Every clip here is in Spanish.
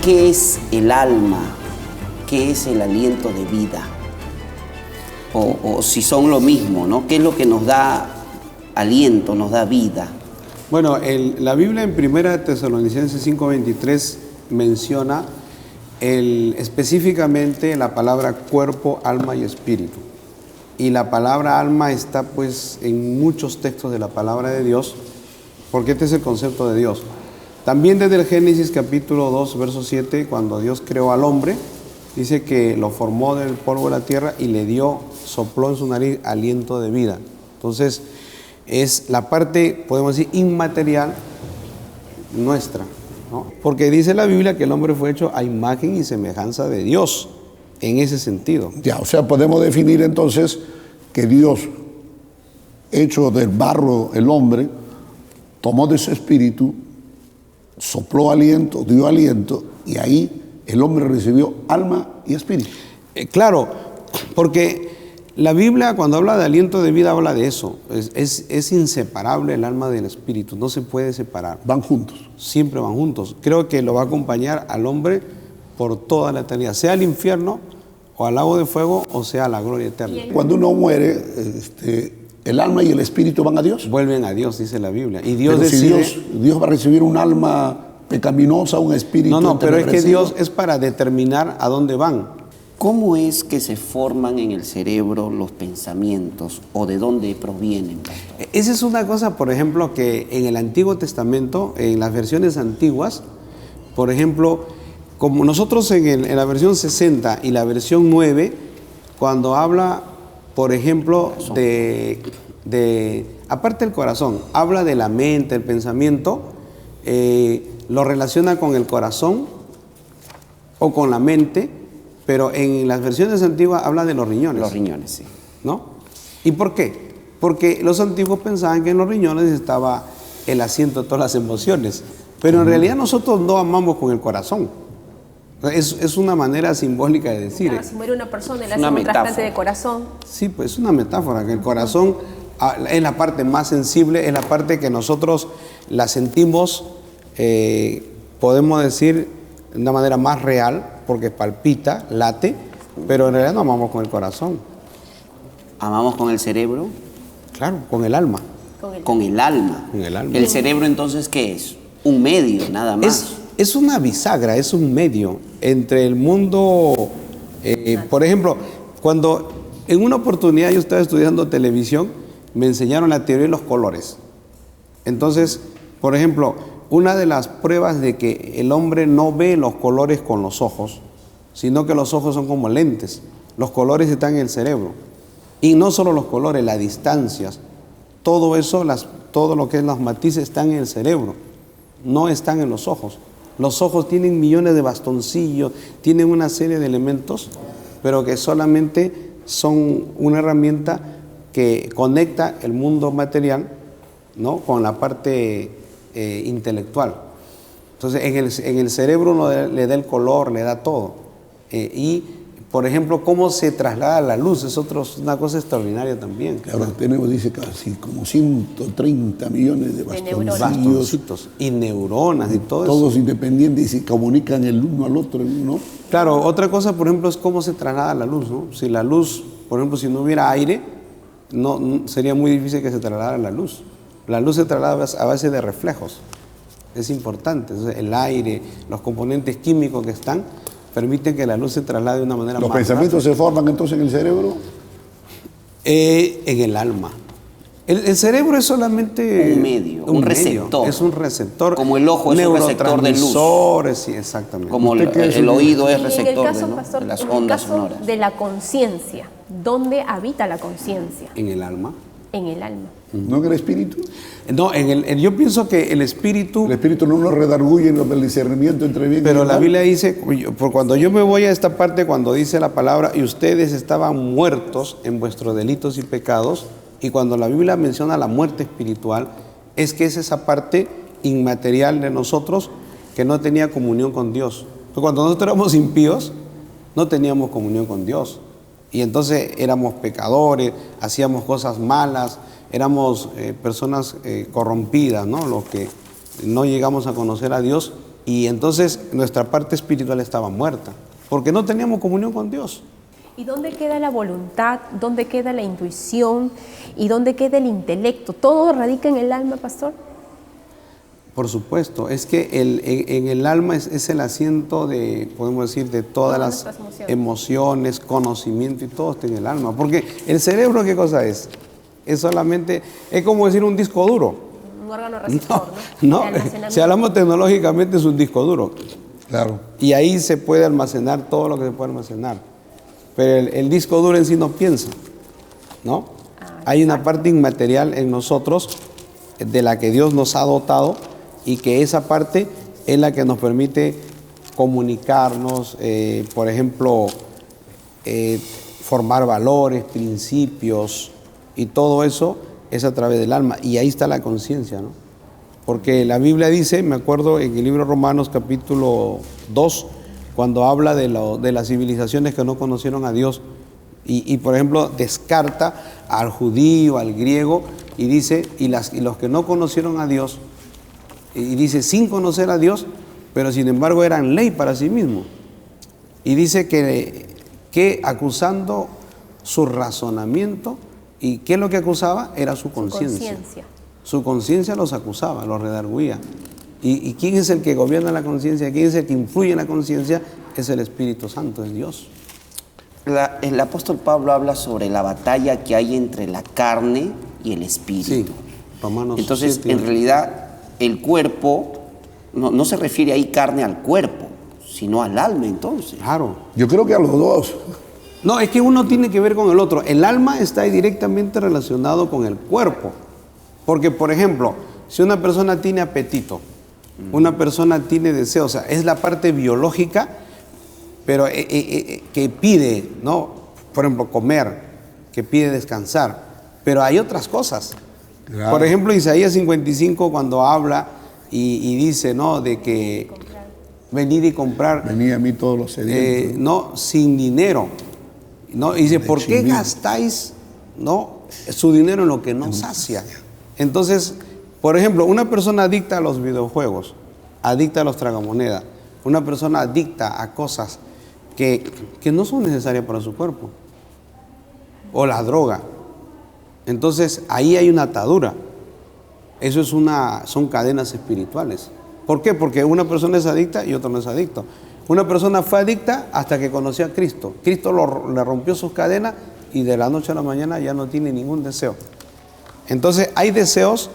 ¿Qué es el alma? ¿Qué es el aliento de vida? O si son lo mismo, ¿no? ¿Qué es lo que nos da aliento, nos da vida? Bueno, la Biblia en 1 Tesalonicenses 5:23 menciona específicamente la palabra cuerpo, alma y espíritu. Y la palabra alma está pues en muchos textos de la palabra de Dios, porque este es el concepto de Dios. También desde el Génesis capítulo 2, verso 7, cuando Dios creó al hombre, dice que lo formó del polvo de la tierra y le dio, sopló en su nariz aliento de vida. Entonces, es la parte, podemos decir, inmaterial nuestra, ¿no? Porque dice la Biblia que el hombre fue hecho a imagen y semejanza de Dios, en ese sentido. Ya, o sea, podemos definir entonces que Dios, hecho del barro el hombre, tomó de su espíritu, sopló aliento, dio aliento, y ahí el hombre recibió alma y espíritu. Claro, porque la Biblia cuando habla de aliento de vida habla de eso. Es inseparable el alma del espíritu, no se puede separar. Van juntos. Siempre van juntos. Creo que lo va a acompañar al hombre por toda la eternidad, sea al infierno o al lago de fuego o sea a la gloria eterna. Cuando uno muere, el alma y el espíritu van a Dios. Vuelven a Dios, dice la Biblia. Y Dios pero decide... si Dios va a recibir un alma pecaminosa, un espíritu... No, pero es que Dios es para determinar a dónde van. ¿Cómo es que se forman en el cerebro los pensamientos o de dónde provienen? Esa es una cosa, por ejemplo, que en el Antiguo Testamento, en las versiones antiguas, por ejemplo, como nosotros en la versión 60 y la versión 9, cuando habla, por ejemplo, aparte del corazón, habla de la mente, el pensamiento, lo relaciona con el corazón o con la mente, pero en las versiones antiguas habla de los riñones. Los riñones, sí. ¿No? ¿Y por qué? Porque los antiguos pensaban que en los riñones estaba el asiento de todas las emociones, pero en realidad nosotros no amamos con el corazón. Es una manera simbólica de decir. Claro, si muere una persona y le hacen un trasplante de corazón. Sí, pues es una metáfora, que el corazón es la parte más sensible, es la parte que nosotros la sentimos, podemos decir, de una manera más real, porque palpita, late, pero en realidad no amamos con el corazón. ¿Amamos con el cerebro? Claro, con el alma. Con el alma. Con el alma. ¿El cerebro entonces qué es? Un medio, nada más. Es una bisagra, es un medio entre el mundo. Por ejemplo, cuando en una oportunidad yo estaba estudiando televisión, me enseñaron la teoría de los colores. Entonces, por ejemplo, una de las pruebas de que el hombre no ve los colores con los ojos, sino que los ojos son como lentes. Los colores están en el cerebro. Y no solo los colores, las distancias, todo eso, todo lo que es los matices están en el cerebro, no están en los ojos. Los ojos tienen millones de bastoncillos, tienen una serie de elementos, pero que solamente son una herramienta que conecta el mundo material, ¿no?, con la parte intelectual. Entonces, en el cerebro uno le da el color, le da todo. Y, por ejemplo, cómo se traslada la luz es una cosa extraordinaria también. Ahora tenemos, dice, casi como 130 millones de bastoncitos y neuronas y todo eso. Todos independientes y se comunican el uno al otro, ¿no? Claro, otra cosa, por ejemplo, es cómo se traslada la luz, ¿no? Si la luz, por ejemplo, si no hubiera aire, no sería muy difícil que se trasladara la luz. La luz se traslada a base de reflejos. Es importante. Entonces, el aire, los componentes químicos que están, permiten que la luz se traslade de una manera más ¿Los pensamientos rápida. se forman entonces en el cerebro? En el alma. El cerebro es solamente un medio, un receptor. Es un receptor. Como el ojo es un receptor de luz. Sí, exactamente. Como el oído es Y en el receptor caso, de pastor, las en el ondas caso sonoras. de la conciencia, ¿dónde habita la conciencia? En el alma. En el alma. ¿No en el espíritu? No, yo pienso que el espíritu... El espíritu no nos redarguye en el discernimiento entre bien y Pero mal. la Biblia dice, por cuando yo me voy a esta parte, cuando dice la palabra, y ustedes estaban muertos en vuestros delitos y pecados, y cuando la Biblia menciona la muerte espiritual, es que es esa parte inmaterial de nosotros que no tenía comunión con Dios. Porque cuando nosotros éramos impíos, no teníamos comunión con Dios. Y entonces éramos pecadores, hacíamos cosas malas, éramos personas corrompidas, ¿no? Los que no llegamos a conocer a Dios Y entonces nuestra parte espiritual estaba muerta, porque no teníamos comunión con Dios. ¿Y dónde queda la voluntad? ¿Dónde queda la intuición? ¿Y dónde queda el intelecto? ¿Todo radica en el alma, pastor? Por supuesto, es que en el alma es el asiento de, podemos decir, de todas las emociones, conocimiento y todo está en el alma. Porque el cerebro, ¿qué cosa es? Es solamente, es como decir un disco duro. Un órgano receptor, ¿no? Si hablamos tecnológicamente es un disco duro. Claro. Y ahí se puede almacenar todo lo que se puede almacenar. Pero el disco duro en sí no piensa, ¿no? Hay una parte inmaterial en nosotros de la que Dios nos ha dotado y que esa parte es la que nos permite comunicarnos, por ejemplo, formar valores, principios y todo eso es a través del alma. Y ahí está la conciencia, ¿no? Porque la Biblia dice, me acuerdo en el libro Romanos capítulo 2, cuando habla de las civilizaciones que no conocieron a Dios y por ejemplo descarta al judío, al griego y dice, y los que no conocieron a Dios, y dice sin conocer a Dios, pero sin embargo eran ley para sí mismos. Y dice que acusando su razonamiento, ¿y qué es lo que acusaba? Era su conciencia. Su conciencia los acusaba, los redarguía. ¿Y quién es el que gobierna la conciencia? ¿Quién es el que influye en la conciencia? Es el Espíritu Santo, es Dios. El apóstol Pablo habla sobre la batalla que hay entre la carne y el espíritu. Sí, Romanos Entonces, 7. en realidad, el cuerpo, no se refiere ahí carne al cuerpo, sino al alma, entonces. Claro. Yo creo que a los dos. No, es que uno tiene que ver con el otro. El alma está directamente relacionado con el cuerpo. Porque, por ejemplo, si una persona tiene apetito, una persona tiene deseo, o sea, es la parte biológica, pero que pide, ¿no? Por ejemplo, comer, que pide descansar. Pero hay otras cosas. Claro. Por ejemplo, Isaías 55 cuando habla y dice, ¿no? De que venid y comprar. Venid a mí todos los sedientos. No, sin dinero. ¿No? Y dice, ¿por qué gastáis, no, su dinero en lo que no sacia? Entonces, por ejemplo, una persona adicta a los videojuegos, adicta a los tragamonedas, una persona adicta a cosas que no son necesarias para su cuerpo, o la droga. Entonces, ahí hay una atadura. Eso son cadenas espirituales. ¿Por qué? Porque una persona es adicta y otra no es adicto. Una persona fue adicta hasta que conoció a Cristo. Cristo le rompió sus cadenas y de la noche a la mañana ya no tiene ningún deseo. Entonces hay deseos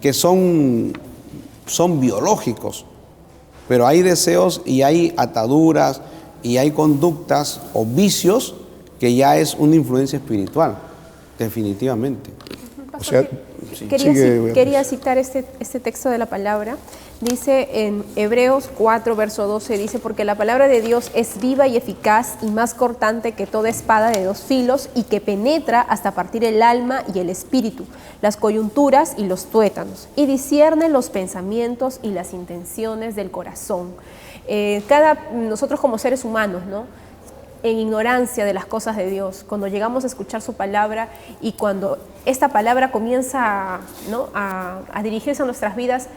que son biológicos, pero hay deseos y hay ataduras y hay conductas o vicios que ya es una influencia espiritual, definitivamente. O sea, quería citar este texto de la palabra. Dice en Hebreos 4, verso 12, dice, porque la palabra de Dios es viva y eficaz y más cortante que toda espada de dos filos y que penetra hasta partir el alma y el espíritu, las coyunturas y los tuétanos, y discierne los pensamientos y las intenciones del corazón. Nosotros como seres humanos, ¿no? En ignorancia de las cosas de Dios, cuando llegamos a escuchar su palabra y cuando esta palabra comienza, ¿no? a dirigirse a nuestras vidas,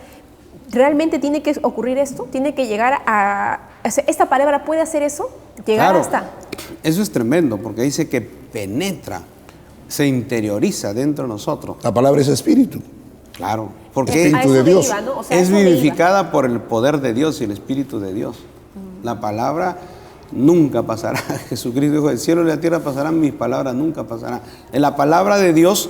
¿realmente tiene que ocurrir esto? ¿Tiene que llegar esta palabra puede hacer eso? ¿Llegar claro, hasta? Eso es tremendo, porque dice que penetra, se interioriza dentro de nosotros. La palabra es espíritu. Claro, porque Espíritu de Dios. Iba, ¿no? O sea, es vivificada por el poder de Dios y el Espíritu de Dios. La palabra nunca pasará. Jesucristo dijo, el cielo y la tierra pasarán, mis palabras nunca pasarán. La palabra de Dios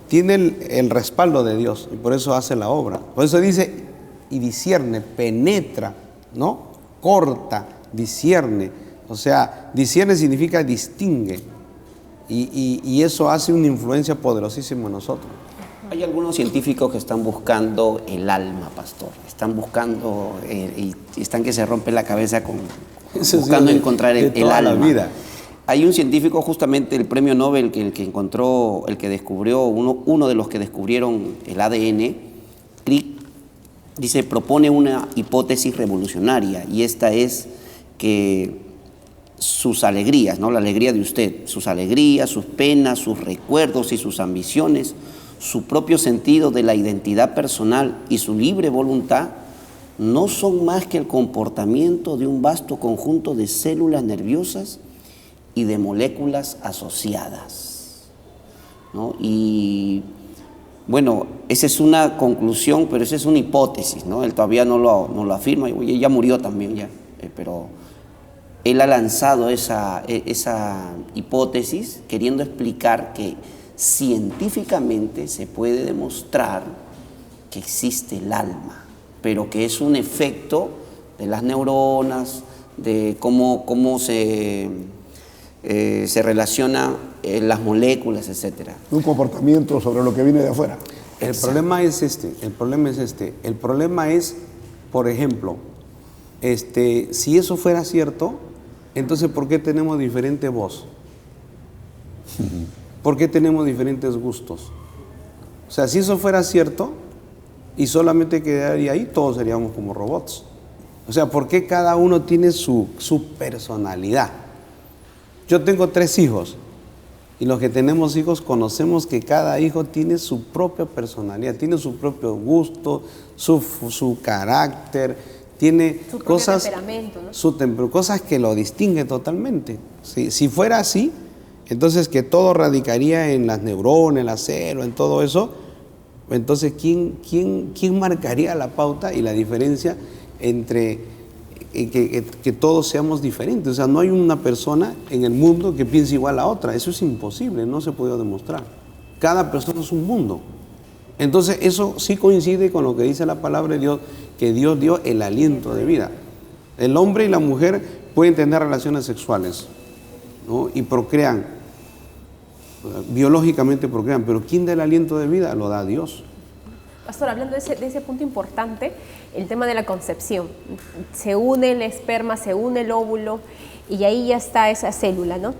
tiene el respaldo de Dios y por eso hace la obra. Por eso dice, y discierne, penetra, ¿no? Corta, discierne. O sea, discierne significa distingue. Y eso hace una influencia poderosísima en nosotros. Hay algunos científicos que están buscando el alma, pastor. Están buscando y están que se rompen la cabeza buscando encontrar el alma. La vida. Hay un científico, justamente el premio Nobel, el que descubrió, uno de los que descubrieron el ADN, Crick, dice, propone una hipótesis revolucionaria, y esta es que sus alegrías, ¿no? La alegría de usted, sus alegrías, sus penas, sus recuerdos y sus ambiciones, su propio sentido de la identidad personal y su libre voluntad no son más que el comportamiento de un vasto conjunto de células nerviosas y de moléculas asociadas, ¿no? Y bueno, esa es una conclusión, pero esa es una hipótesis, ¿no? Él todavía no lo afirma, y ya murió también, pero él ha lanzado esa hipótesis queriendo explicar que científicamente se puede demostrar que existe el alma, pero que es un efecto de las neuronas, de cómo se relacionan las moléculas, etc. Un comportamiento sobre lo que viene de afuera. El problema es este. El problema es, por ejemplo, si eso fuera cierto, entonces ¿por qué tenemos diferente voz? ¿Por qué tenemos diferentes gustos? O sea, si eso fuera cierto y solamente quedaría ahí, todos seríamos como robots. O sea, ¿por qué cada uno tiene su personalidad? Yo tengo 3 hijos y los que tenemos hijos conocemos que cada hijo tiene su propia personalidad, tiene su propio gusto, su carácter, tiene su cosas, temperamento, ¿no? Cosas que lo distinguen totalmente. Si fuera así, entonces que todo radicaría en las neuronas, en la célula, en todo eso, entonces ¿quién marcaría la pauta y la diferencia entre que todos seamos diferentes? O sea, no hay una persona en el mundo que piense igual a otra. Eso es imposible, no se puede demostrar. Cada persona es un mundo. Entonces eso sí coincide con lo que dice la palabra de Dios, que Dios dio el aliento de vida. El hombre y la mujer pueden tener relaciones sexuales, ¿no? Y procrean, biológicamente procrean, pero ¿quién da el aliento de vida? Lo da Dios. Pastor, hablando de ese punto importante, el tema de la concepción. Se une el esperma, se une el óvulo y ahí ya está esa célula, ¿no?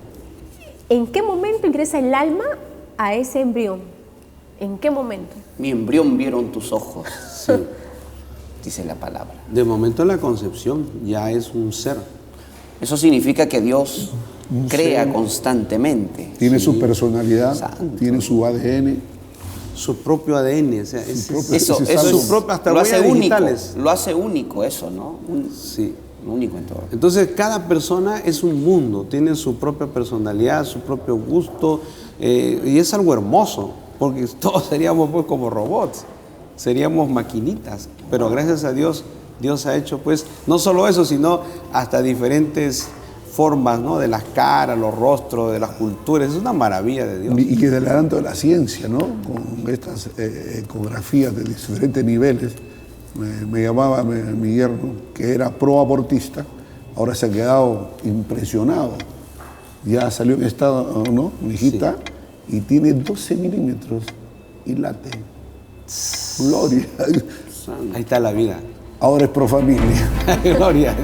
¿En qué momento ingresa el alma a ese embrión? ¿En qué momento? Mi embrión vieron tus ojos, Sí. dice la palabra. De momento la concepción ya es un ser. Eso significa que Dios crea constantemente. Tiene su personalidad, Santo. tiene su ADN. Su propio ADN, o sea, Eso es algo. su propio, hasta lo hace huellas único, digitales. lo hace único eso, ¿no? Sí. Único en todo. Entonces cada persona es un mundo, tiene su propia personalidad, su propio gusto, y es algo hermoso, porque todos seríamos pues como robots, seríamos maquinitas, pero gracias a Dios, Dios ha hecho pues no solo eso, sino hasta diferentes formas, ¿no? De las caras, los rostros, de las culturas. Es una maravilla de Dios. Y que del adelanto de la ciencia, ¿no? Con estas ecografías de diferentes niveles. Me llamaba mi yerno, que era pro-abortista, ahora se ha quedado impresionado. Ya salió en estado, ¿no? Mi hijita, sí. Y tiene 12 milímetros y late. Gloria. Ahí está la vida. Ahora es pro familia. Gloria.